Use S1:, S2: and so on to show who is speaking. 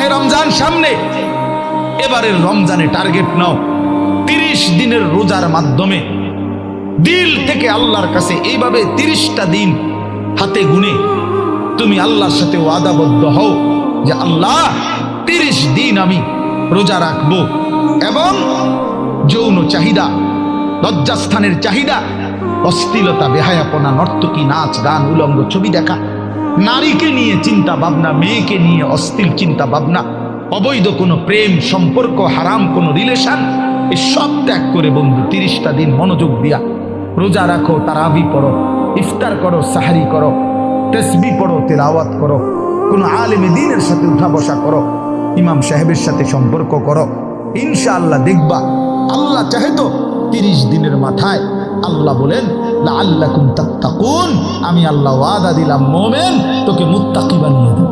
S1: মাহে রমজান সামনে, এবারের রমজানে টার্গেট নাও 30 দিনের রোজার মাধ্যমে দিল থেকে আল্লাহর কাছে এইভাবে 30টা দিন হাতে গুনে তুমি আল্লাহর সাথে ওয়াদাবদ্ধ হও যে আল্লাহ 30 দিন আমি রোজা রাখবো। এবং যৌন চাহিদা, লজ্জাস্থানের চাহিদা, অশ্লীলতা, বেহায়াপনা, নর্তকী, নাচ গান, উলঙ্গ ছবি দেখা, নারীকে নিয়ে চিন্তা ভাবনা, মেয়েকে নিয়ে অশ্লীল চিন্তা ভাবনা, অবৈধ কোনো প্রেম সম্পর্ক, হারাম কোনো রিলেশন, এই সব ত্যাগ করে বন্ধু 30টা দিন মনোযোগ দিয়া রোজা রাখো, তারাবি পড়ো, ইফতার করো, সাহারি করো, তাসবিহ পড়ো, তেলাওয়াত করো, কোনো আলেমে দ্বীনের সাথে উঠা বসা করো, ইমাম সাহেবের সাথে সম্পর্ক করো। ইনশাআল্লাহ দেখবা আল্লাহ চাহে তো 30 দিনের মাথায় আল্লাহ বলেন লাআল্লাকুম তাত্তাকুন, আমি আল্লাহ ওয়াদা দিলাম মোমেন তোকে মুত্তাকি বানিয়ে দেব।